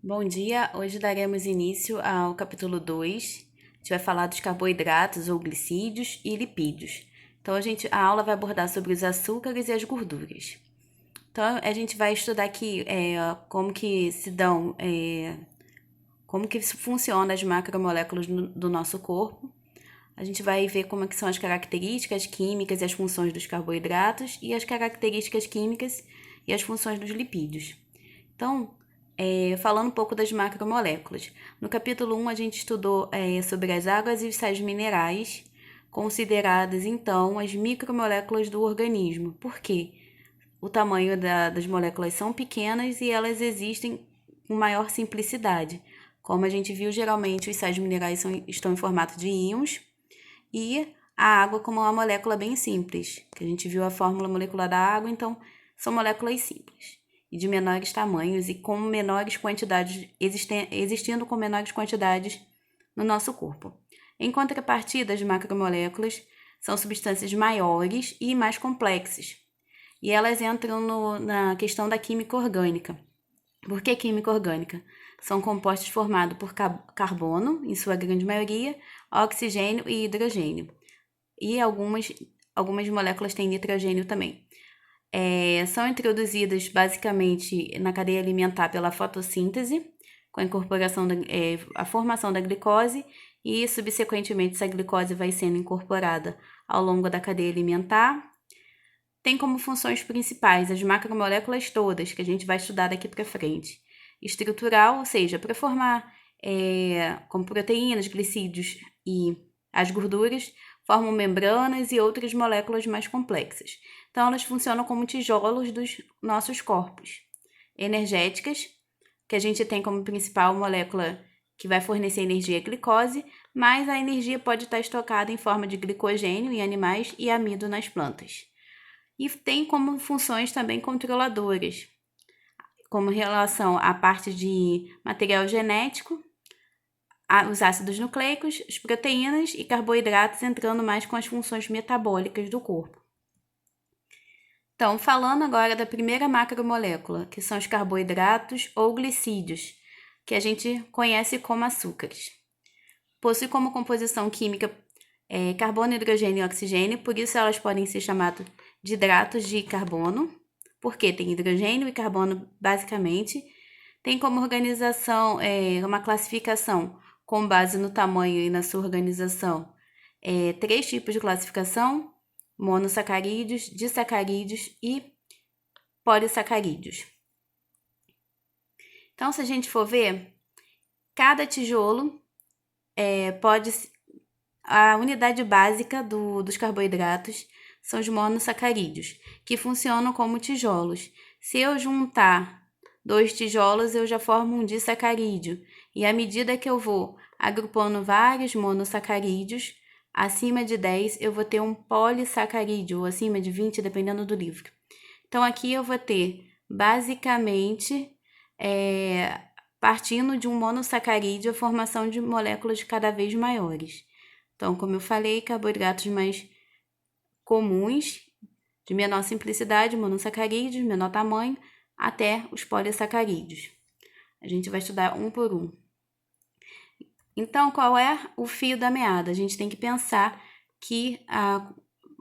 Bom dia, hoje daremos início ao capítulo 2. A gente vai falar dos carboidratos ou glicídios e lipídios. Então, a aula vai abordar sobre os açúcares e as gorduras. Então, a gente vai estudar aqui como que se dão, como que funcionam as macromoléculas do nosso corpo. A gente vai ver como que são as características químicas e as funções dos carboidratos e as características químicas e as funções dos lipídios. Então, falando um pouco das macromoléculas. No capítulo 1, a gente estudou sobre as águas e os sais minerais, consideradas, então, as micromoléculas do organismo. Por quê? O tamanho das moléculas são pequenas e elas existem com maior simplicidade. Como a gente viu, geralmente os sais minerais estão em formato de íons e a água como uma molécula bem simples, que a gente viu a fórmula molecular da água, então são moléculas simples e de menores tamanhos e com menores quantidades, existindo com menores quantidades no nosso corpo. Em contrapartida, as macromoléculas são substâncias maiores e mais complexas, e elas entram na questão da química orgânica. Por que química orgânica? São compostos formados por carbono, em sua grande maioria, oxigênio e hidrogênio. E algumas moléculas têm nitrogênio também. São introduzidas basicamente na cadeia alimentar pela fotossíntese, com a incorporação a formação da glicose, e subsequentemente essa glicose vai sendo incorporada ao longo da cadeia alimentar. Tem como funções principais as macromoléculas todas, que a gente vai estudar daqui para frente. Estrutural, ou seja, para formar como proteínas, glicídios e as gorduras, formam membranas e outras moléculas mais complexas. Então, elas funcionam como tijolos dos nossos corpos. Energéticas, que a gente tem como principal molécula que vai fornecer energia a glicose, mas a energia pode estar estocada em forma de glicogênio em animais e amido nas plantas. E tem como funções também controladoras, como relação à parte de material genético, os ácidos nucleicos, as proteínas e carboidratos, entrando mais com as funções metabólicas do corpo. Então, falando agora da primeira macromolécula, que são os carboidratos ou glicídios, que a gente conhece como açúcares. Possui como composição química carbono, hidrogênio e oxigênio, por isso elas podem ser chamadas de hidratos de carbono, porque tem hidrogênio e carbono basicamente. Tem como organização uma classificação com base no tamanho e na sua organização. 3 tipos de classificação: monossacarídeos, disacarídeos e polissacarídeos. Então, se a gente for ver, cada tijolo a unidade básica dos carboidratos são os monossacarídeos, que funcionam como tijolos. Se eu juntar 2 tijolos, eu já formo um disacarídeo. E à medida que eu vou agrupando vários monossacarídeos, acima de 10 eu vou ter um polissacarídeo, ou acima de 20, dependendo do livro. Então, aqui eu vou ter, basicamente, partindo de um monossacarídeo, a formação de moléculas cada vez maiores. Então, como eu falei, carboidratos mais comuns, de menor simplicidade, monossacarídeos, menor tamanho, até os polissacarídeos. A gente vai estudar um por um. Então, qual é o fio da meada? A gente tem que pensar que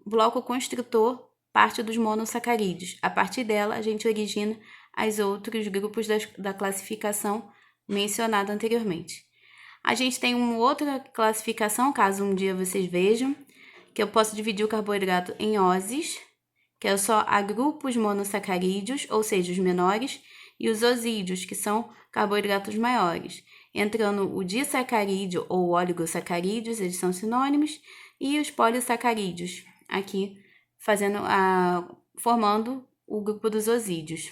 o bloco construtor parte dos monossacarídeos. A partir dela, a gente origina os outros grupos da classificação mencionada anteriormente. A gente tem uma outra classificação, caso um dia vocês vejam, que eu posso dividir o carboidrato em ósis, que é só a grupos monossacarídeos, ou seja, os menores, e os osídeos, que são carboidratos maiores, entrando o disacarídeo ou oligosacarídeos, eles são sinônimos, e os polissacarídeos, aqui formando o grupo dos osídeos.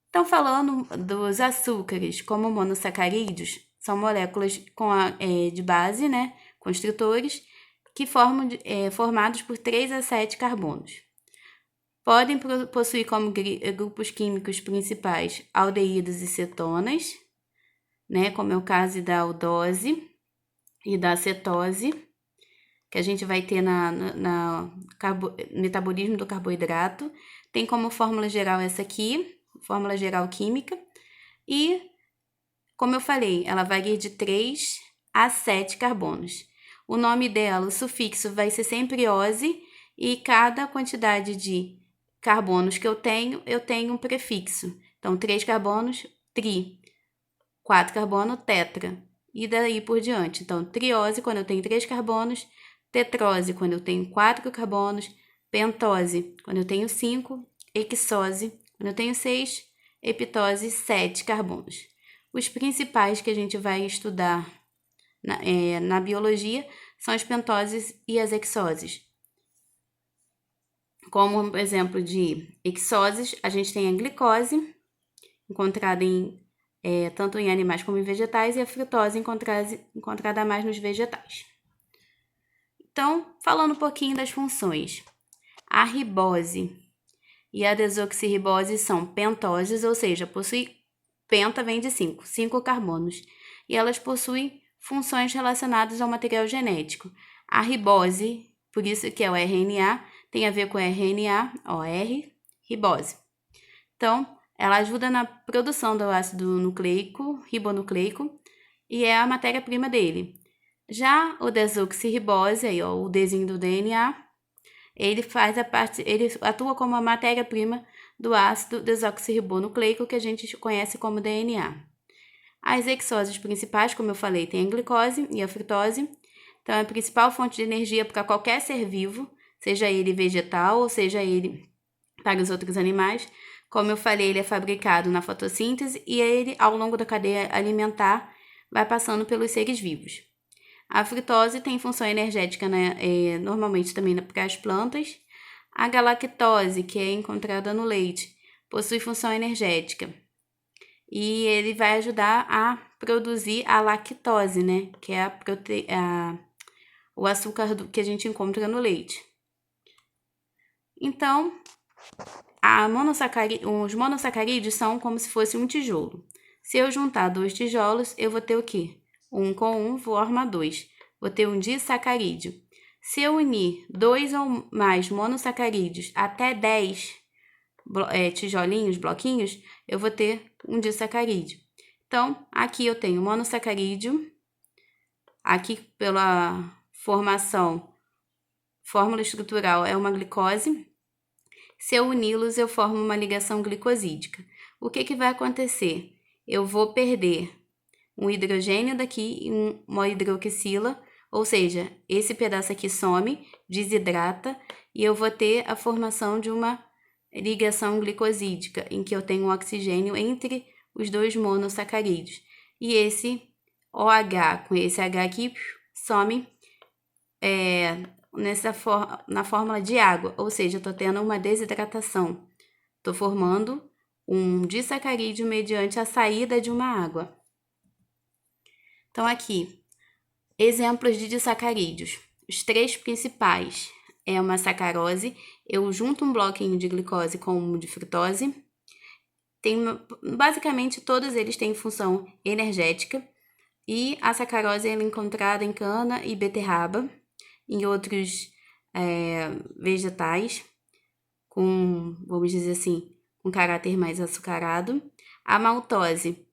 Então, falando dos açúcares como monossacarídeos, são moléculas de base, né, construtores, que formados por 3 a 7 carbonos. Podem possuir como grupos químicos principais aldeídos e cetonas, né, como é o caso da aldose e da acetose, que a gente vai ter no metabolismo do carboidrato. Tem como fórmula geral essa aqui, fórmula geral química, e Como eu falei, ela varia de 3 a 7 carbonos. O nome dela, o sufixo, vai ser sempre -ose e cada quantidade de carbonos que eu tenho um prefixo. Então, 3 carbonos, tri. 4 carbono, tetra. E daí por diante. Então, triose, quando eu tenho 3 carbonos. Tetrose, quando eu tenho 4 carbonos. Pentose, quando eu tenho 5. Hexose, quando eu tenho 6. Heptose, 7 carbonos. Os principais que a gente vai estudar na biologia são as pentoses e as hexoses. Como exemplo de hexoses, a gente tem a glicose, encontrada tanto em animais como em vegetais, e a frutose encontrada mais nos vegetais. Então, falando um pouquinho das funções. A ribose e a desoxirribose são pentoses, ou seja, penta vem de 5 carbonos, e elas possuem funções relacionadas ao material genético. A ribose, por isso que é o RNA, tem a ver com RNA, OR, ribose. Então, ela ajuda na produção do ácido nucleico, ribonucleico, e é a matéria-prima dele. Já o desoxirribose, aí, ó, o Dzinho do DNA, ele atua como a matéria-prima do ácido desoxirribonucleico, que a gente conhece como DNA. As hexoses principais, como eu falei, tem a glicose e a frutose. Então, é a principal fonte de energia para qualquer ser vivo, seja ele vegetal ou seja ele para os outros animais. Como eu falei, ele é fabricado na fotossíntese e ele, ao longo da cadeia alimentar, vai passando pelos seres vivos. A frutose tem função energética, normalmente também para as plantas. A galactose, que é encontrada no leite, possui função energética. E ele vai ajudar a produzir a lactose, né? Que é o açúcar que a gente encontra no leite. Então, os monossacarídeos são como se fosse um tijolo. Se eu juntar 2 tijolos, eu vou ter o quê? 1 com 1 forma 2. Vou ter um disacarídeo. Se eu unir 2 ou mais monossacarídeos até 10 tijolinhos, bloquinhos, eu vou ter um disacarídeo. Então, aqui eu tenho monossacarídeo. Aqui, pela fórmula estrutural, é uma glicose. Se eu uni-los, eu formo uma ligação glicosídica. O que vai acontecer? Eu vou perder um hidrogênio daqui e uma hidroxila, ou seja, esse pedaço aqui some, desidrata, e eu vou ter a formação de uma ligação glicosídica, em que eu tenho um oxigênio entre os 2 monossacarídeos. E esse OH com esse H aqui some na fórmula de água, ou seja, eu estou tendo uma desidratação. Estou formando um disacarídeo mediante a saída de uma água. Então, aqui, exemplos de disacarídeos. Os 3 principais é uma sacarose. Eu junto um bloquinho de glicose com um de frutose. Basicamente, todos eles têm função energética. E a sacarose é encontrada em cana e beterraba, em outros vegetais, vamos dizer assim, com caráter mais açucarado. A maltose,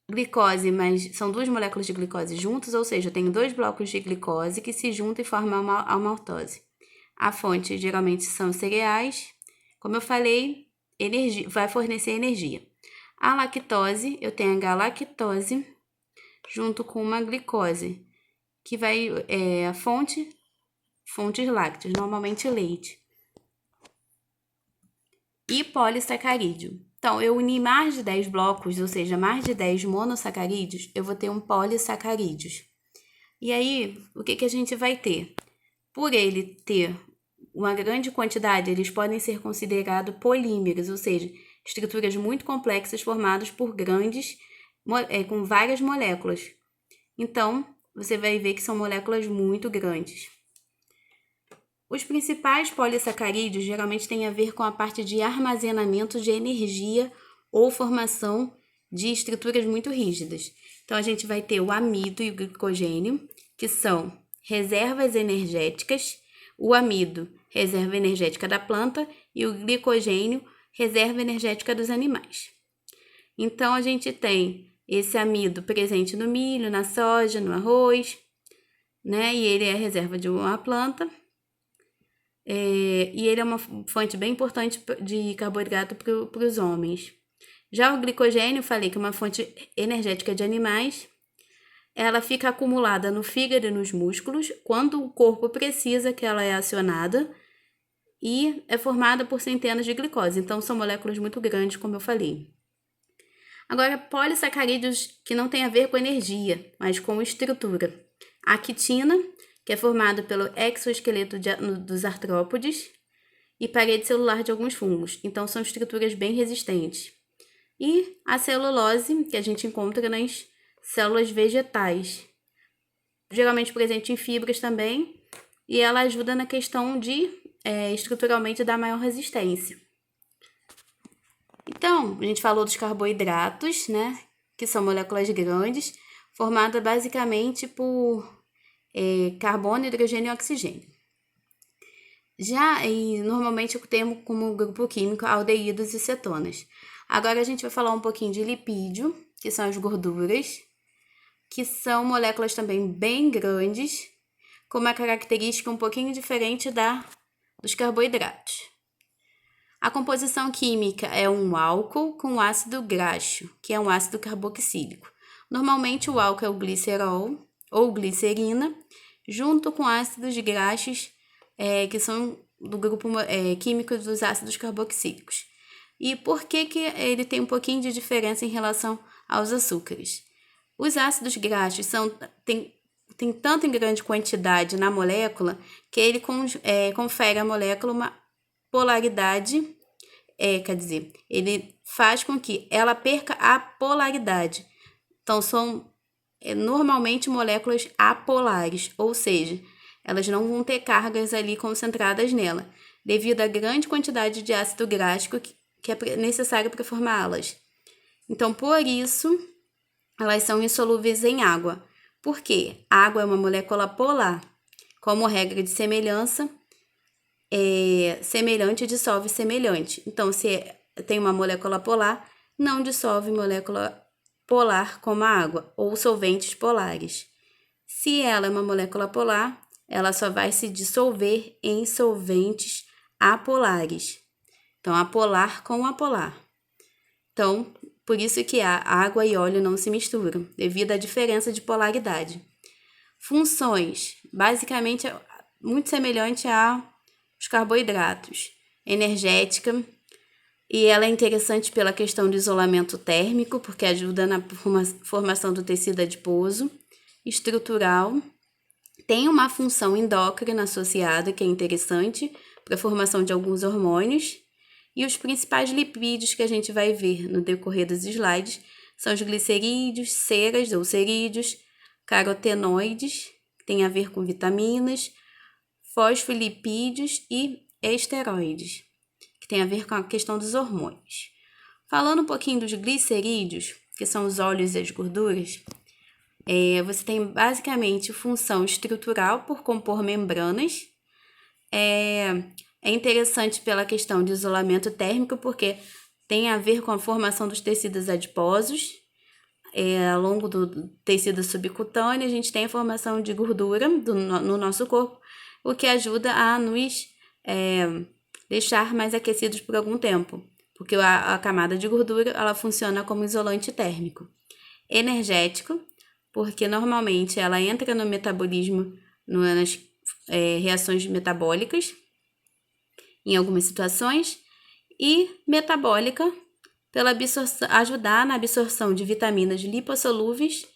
glicose, mas são 2 moléculas de glicose juntas, ou seja, eu tenho 2 blocos de glicose que se juntam e formam a maltose. A fonte geralmente são cereais, como eu falei, vai fornecer energia. A lactose, eu tenho a galactose junto com uma glicose, que vai fontes lácteas, normalmente leite. E polissacarídeo. Então, eu uni mais de 10 blocos, ou seja, mais de 10 monossacarídeos, eu vou ter um polissacarídeos. E aí, o que a gente vai ter? Por ele ter uma grande quantidade, eles podem ser considerados polímeros, ou seja, estruturas muito complexas formadas por com várias moléculas. Então, você vai ver que são moléculas muito grandes. Os principais polissacarídeos geralmente têm a ver com a parte de armazenamento de energia ou formação de estruturas muito rígidas. Então, a gente vai ter o amido e o glicogênio, que são reservas energéticas. O amido, reserva energética da planta, e o glicogênio, reserva energética dos animais. Então, a gente tem esse amido presente no milho, na soja, no arroz, né? E ele é reserva de uma planta. E ele é uma fonte bem importante de carboidrato para os homens. Já o glicogênio, falei que é uma fonte energética de animais. Ela fica acumulada no fígado e nos músculos quando o corpo precisa que ela é acionada e é formada por centenas de glicose. Então, são moléculas muito grandes, como eu falei. Agora, polissacarídeos que não tem a ver com energia, mas com estrutura. A quitina, que é formada pelo exoesqueleto dos artrópodes e parede celular de alguns fungos. Então, são estruturas bem resistentes. E a celulose, que a gente encontra nas células vegetais, geralmente presente em fibras também, e ela ajuda na questão de, estruturalmente, dar maior resistência. Então, a gente falou dos carboidratos, né, que são moléculas grandes, formadas basicamente por carbono, hidrogênio e oxigênio. E normalmente eu tenho como grupo químico aldeídos e cetonas. Agora a gente vai falar um pouquinho de lipídio, que são as gorduras, que são moléculas também bem grandes, com uma característica um pouquinho diferente dos carboidratos. A composição química é um álcool com ácido graxo, que é um ácido carboxílico. Normalmente o álcool é o glicerol ou glicerina, junto com ácidos graxos, que são do grupo químico dos ácidos carboxílicos. E por que ele tem um pouquinho de diferença em relação aos açúcares? Os ácidos graxos tem tanto em grande quantidade na molécula que ele confere à molécula uma polaridade, ele faz com que ela perca a polaridade. Então, são normalmente moléculas apolares, ou seja, elas não vão ter cargas ali concentradas nela, devido à grande quantidade de ácido gráfico que é necessário para formá-las. Então, por isso, elas são insolúveis em água. Por quê? A água é uma molécula polar. Como regra de semelhança, semelhante dissolve semelhante. Então, se tem uma molécula polar, não dissolve molécula polar como a água, ou solventes polares. Se ela é uma molécula polar, ela só vai se dissolver em solventes apolares. Então, apolar com apolar. Então, por isso que a água e óleo não se misturam, devido à diferença de polaridade. Funções, basicamente, muito semelhante aos carboidratos. Energética, e ela é interessante pela questão do isolamento térmico, porque ajuda na formação do tecido adiposo. Estrutural, tem uma função endócrina associada, que é interessante para a formação de alguns hormônios. E os principais lipídios que a gente vai ver no decorrer dos slides são os glicerídeos, ceras ou cerídeos, carotenoides, que tem a ver com vitaminas, fosfolipídios e esteroides, que tem a ver com a questão dos hormônios. Falando um pouquinho dos glicerídeos, que são os óleos e as gorduras, você tem basicamente função estrutural por compor membranas. É interessante pela questão de isolamento térmico, porque tem a ver com a formação dos tecidos adiposos. Ao longo do tecido subcutâneo, a gente tem a formação de gordura no nosso corpo, o que ajuda a nos deixar mais aquecidos por algum tempo, porque a camada de gordura ela funciona como isolante térmico. Energético, porque normalmente ela entra no metabolismo, nas reações metabólicas, em algumas situações, e metabólica, pela ajudar na absorção de vitaminas lipossolúveis.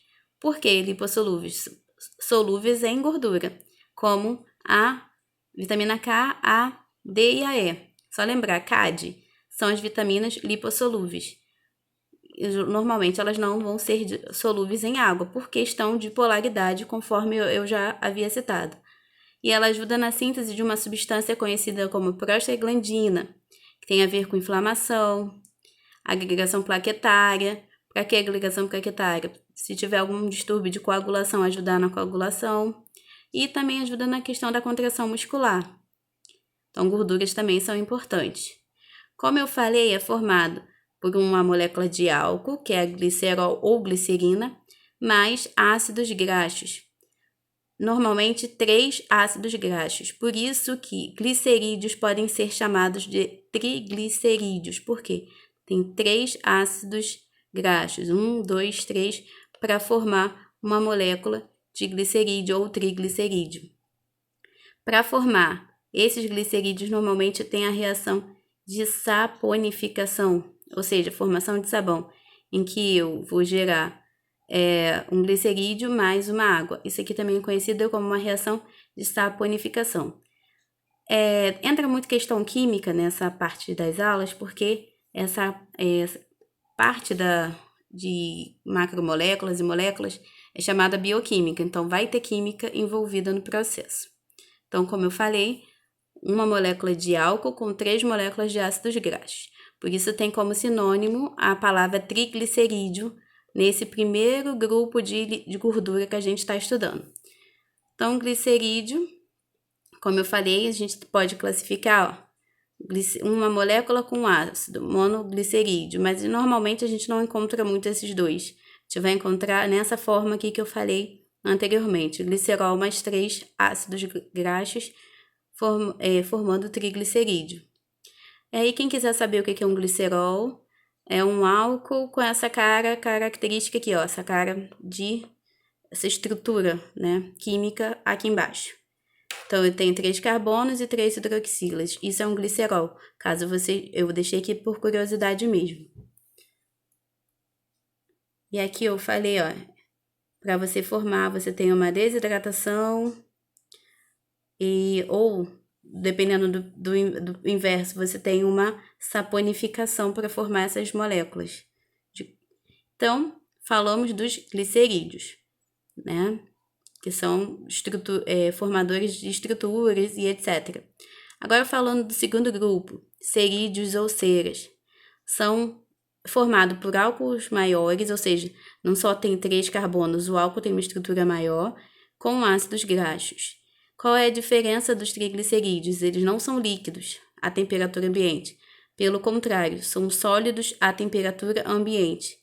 Por que lipossolúveis? Solúveis em gordura, como a vitamina K, A, D e a E. Só lembrar, CAD são as vitaminas lipossolúveis. Normalmente elas não vão ser solúveis em água, por questão de polaridade, conforme eu já havia citado. E ela ajuda na síntese de uma substância conhecida como prostaglandina, que tem a ver com inflamação, agregação plaquetária. Para que agregação plaquetária? Se tiver algum distúrbio de coagulação, ajudar na coagulação. E também ajuda na questão da contração muscular. Então, gorduras também são importantes. Como eu falei, é formado por uma molécula de álcool, que é a glicerol ou glicerina, mais ácidos graxos. Normalmente 3 ácidos graxos. Por isso que glicerídeos podem ser chamados de triglicerídeos. Por quê? Tem 3 ácidos graxos, 1, 2, 3, para formar uma molécula de glicerídeo ou triglicerídeo. Para formar esses glicerídeos, normalmente tem a reação de saponificação, ou seja, formação de sabão, em que eu vou gerar um glicerídeo mais uma água. Isso aqui também é conhecido como uma reação de saponificação. Entra muito questão química nessa parte das aulas, porque essa parte de macromoléculas e moléculas é chamada bioquímica, então vai ter química envolvida no processo. Então, como eu falei, uma molécula de álcool com 3 moléculas de ácidos graxos. Por isso tem como sinônimo a palavra triglicerídeo nesse primeiro grupo de gordura que a gente está estudando. Então, glicerídeo, como eu falei, a gente pode classificar uma molécula com ácido, monoglicerídeo, mas normalmente a gente não encontra muito esses dois. A gente vai encontrar nessa forma aqui que eu falei anteriormente, glicerol mais 3 ácidos graxos, formando triglicerídeo. E aí, quem quiser saber o que é um glicerol, é um álcool com essa característica aqui, ó, essa estrutura, né, química aqui embaixo. Então, eu tenho 3 carbonos e 3 hidroxilas. Isso é um glicerol, eu deixei aqui por curiosidade mesmo. E aqui eu falei, ó, para você formar, você tem uma desidratação ou, dependendo do inverso, você tem uma saponificação para formar essas moléculas. Então, falamos dos glicerídeos, né? Que são formadores de estruturas e etc. Agora, falando do segundo grupo, cerídeos ou ceras, são formados por álcools maiores, ou seja, não só tem 3 carbonos, o álcool tem uma estrutura maior, com ácidos graxos. Qual é a diferença dos triglicerídeos? Eles não são líquidos à temperatura ambiente. Pelo contrário, são sólidos à temperatura ambiente.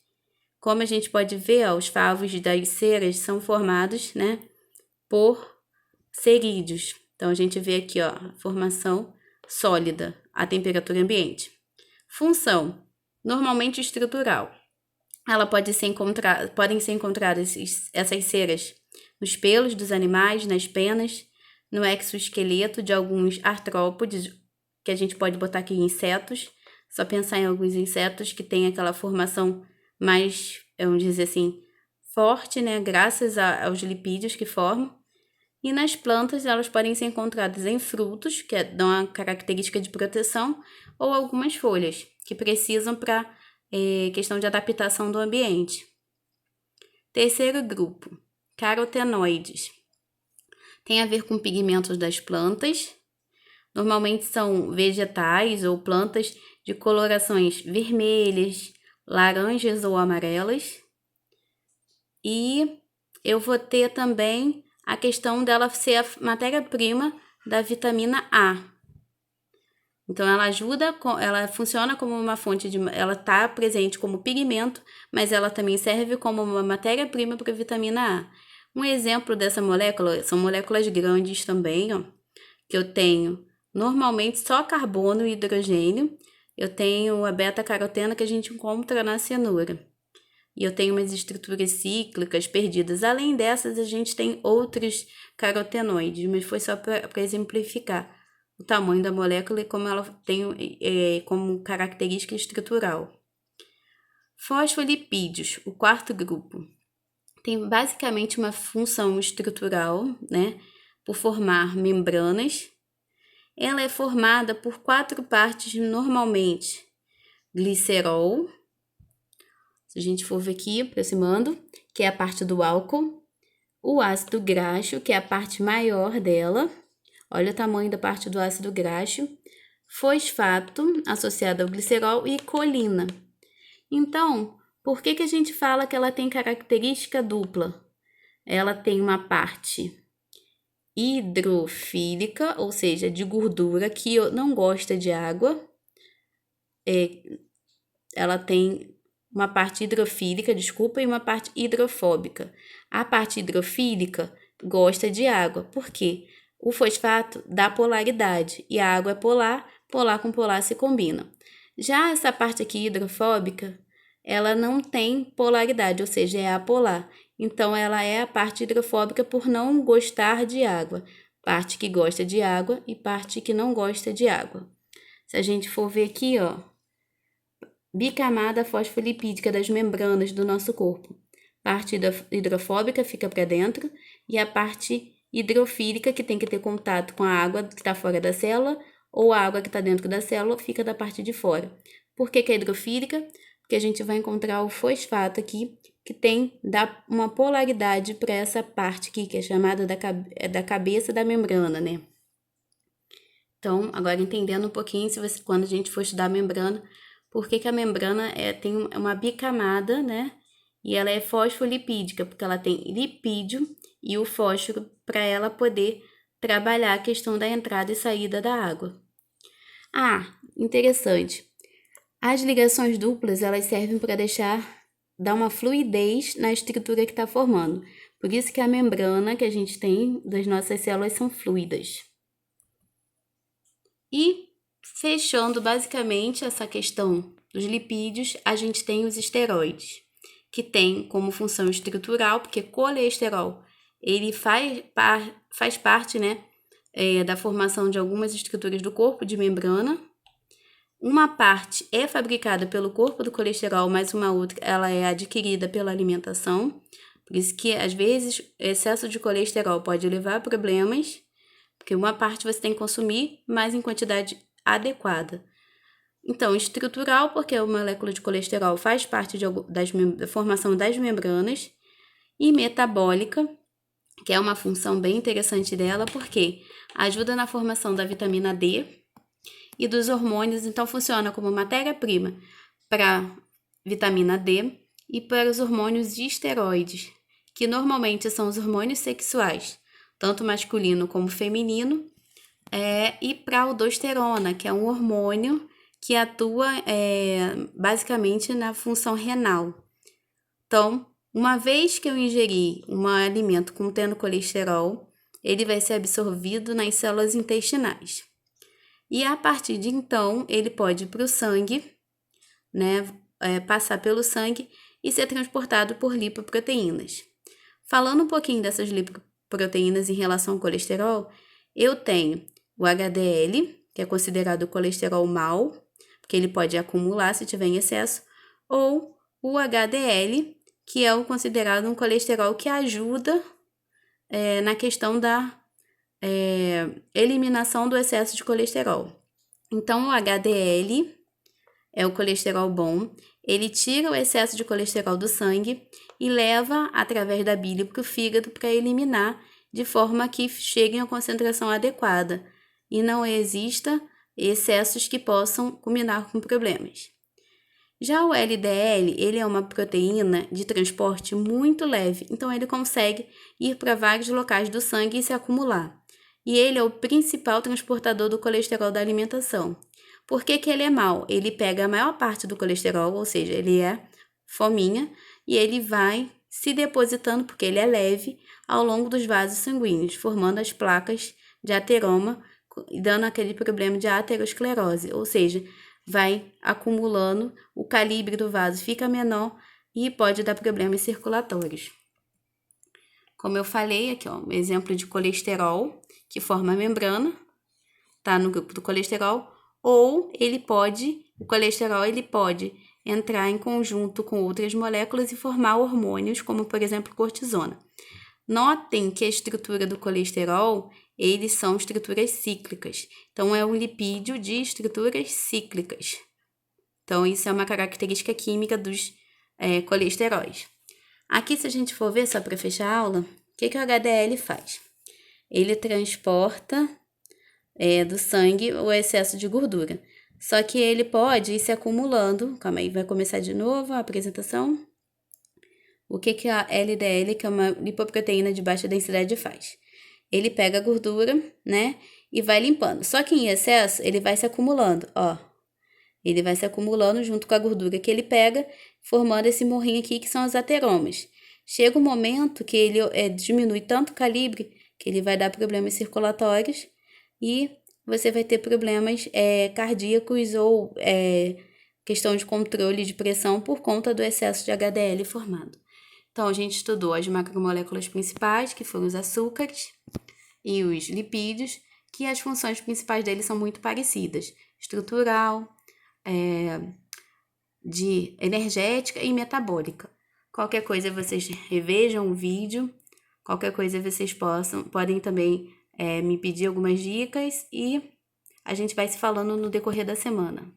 Como a gente pode ver, ó, os favos das ceras são formados, né, por cerídeos. Então, a gente vê aqui, ó, a formação sólida à temperatura ambiente. Função, normalmente estrutural. Podem ser encontradas essas ceras nos pelos dos animais, nas penas, no exoesqueleto de alguns artrópodes, que a gente pode botar aqui insetos. Só pensar em alguns insetos que têm aquela formação mais, vamos dizer assim, forte, né, graças aos lipídios que formam. E nas plantas, elas podem ser encontradas em frutos, que dão a característica de proteção, ou algumas folhas, que precisam para questão de adaptação do ambiente. Terceiro grupo, carotenoides. Tem a ver com pigmentos das plantas. Normalmente são vegetais ou plantas de colorações vermelhas, laranjas ou amarelas. E eu vou ter também a questão dela ser a matéria-prima da vitamina A. Então, ela funciona como uma fonte ela está presente como pigmento, mas ela também serve como uma matéria-prima para a vitamina A. Um exemplo dessa molécula, são moléculas grandes também, ó, que eu tenho normalmente só carbono e hidrogênio. Eu tenho a beta-caroteno que a gente encontra na cenoura. E eu tenho umas estruturas cíclicas perdidas. Além dessas, a gente tem outros carotenoides, mas foi só para exemplificar o tamanho da molécula e como ela tem como característica estrutural. Fosfolipídios, o quarto grupo, tem basicamente uma função estrutural, né, por formar membranas. Ela é formada por 4 partes normalmente: glicerol, se a gente for ver aqui, aproximando, que é a parte do álcool, o ácido graxo, que é a parte maior dela, olha o tamanho da parte do ácido graxo, fosfato, associado ao glicerol, e colina. Então, por que a gente fala que ela tem característica dupla? Ela tem uma parte hidrofílica, ou seja, de gordura, que não gosta de água, ela tem uma parte hidrofílica, desculpa, e uma parte hidrofóbica. A parte hidrofílica gosta de água. Por quê? O fosfato dá polaridade e a água é polar, polar com polar se combinam. Já essa parte aqui hidrofóbica, ela não tem polaridade, ou seja, é apolar. Então, ela é a parte hidrofóbica por não gostar de água. Parte que gosta de água e parte que não gosta de água. Se a gente for ver aqui, ó, bicamada fosfolipídica das membranas do nosso corpo. Parte hidrofóbica fica para dentro e a parte hidrofílica, que tem que ter contato com a água que está fora da célula, ou a água que está dentro da célula, fica da parte de fora. Por que é hidrofílica? Porque a gente vai encontrar o fosfato aqui, que dá uma polaridade para essa parte aqui, que é chamada da cabeça da membrana, né? Então, agora entendendo um pouquinho, quando a gente for estudar a membrana, por que a membrana tem uma bicamada, né? E ela é fosfolipídica, porque ela tem lipídio e o fósforo para ela poder trabalhar a questão da entrada e saída da água. Ah, interessante. As ligações duplas, elas servem para dar uma fluidez na estrutura que está formando. Por isso que a membrana que a gente tem das nossas células são fluidas. E fechando basicamente essa questão dos lipídios, a gente tem os esteroides, que tem como função estrutural, porque colesterol ele faz parte, né, da formação de algumas estruturas do corpo de membrana. Uma parte é fabricada pelo corpo do colesterol, mas uma outra ela é adquirida pela alimentação. Por isso que, às vezes, excesso de colesterol pode levar a problemas, porque uma parte você tem que consumir, mas em quantidade adequada. Então, estrutural, porque a molécula de colesterol faz parte da formação das membranas. E metabólica, que é uma função bem interessante dela, porque ajuda na formação da vitamina D e dos hormônios, então funciona como matéria-prima para vitamina D e para os hormônios de esteroides, que normalmente são os hormônios sexuais, tanto masculino como feminino, e para a aldosterona, que é um hormônio que atua basicamente na função renal. Então, uma vez que eu ingeri um alimento contendo colesterol, ele vai ser absorvido nas células intestinais. E a partir de então, ele pode ir para o sangue, né, passar pelo sangue e ser transportado por lipoproteínas. Falando um pouquinho dessas lipoproteínas em relação ao colesterol, eu tenho o HDL, que é considerado o colesterol mau, porque ele pode acumular se tiver em excesso, ou o HDL, que é o considerado um colesterol que ajuda na questão da eliminação do excesso de colesterol. Então, o HDL é o colesterol bom, ele tira o excesso de colesterol do sangue e leva através da bile para o fígado para eliminar de forma que cheguem à concentração adequada e não exista excessos que possam culminar com problemas. Já o LDL, ele é uma proteína de transporte muito leve, então ele consegue ir para vários locais do sangue e se acumular. E ele é o principal transportador do colesterol da alimentação. Por que ele é mau? Ele pega a maior parte do colesterol, ou seja, ele é fominha, e ele vai se depositando, porque ele é leve, ao longo dos vasos sanguíneos, formando as placas de ateroma, dando aquele problema de aterosclerose, ou seja, vai acumulando, o calibre do vaso fica menor e pode dar problemas circulatórios. Como eu falei aqui, ó, um exemplo de colesterol que forma a membrana, tá no grupo do colesterol, ou o colesterol ele pode entrar em conjunto com outras moléculas e formar hormônios, como por exemplo cortisona. Notem que a estrutura do colesterol, eles são estruturas cíclicas. Então, é um lipídio de estruturas cíclicas. Então, isso é uma característica química dos colesteróis. Aqui, se a gente for ver, só para fechar a aula, o que o HDL faz? Ele transporta do sangue o excesso de gordura. Só que ele pode ir se acumulando. Calma aí, vai começar de novo a apresentação. O que a LDL, que é uma lipoproteína de baixa densidade, faz? Ele pega a gordura, né, e vai limpando. Só que em excesso, ele vai se acumulando, ó. Ele vai se acumulando junto com a gordura que ele pega, formando esse morrinho aqui que são os ateromas. Chega um momento que ele diminui tanto o calibre que ele vai dar problemas circulatórios e você vai ter problemas cardíacos ou questão de controle de pressão por conta do excesso de HDL formado. Então, a gente estudou as macromoléculas principais, que foram os açúcares, e os lipídios, que as funções principais deles são muito parecidas: estrutural, de energética e metabólica. Qualquer coisa vocês revejam o vídeo, qualquer coisa vocês podem também me pedir algumas dicas e a gente vai se falando no decorrer da semana.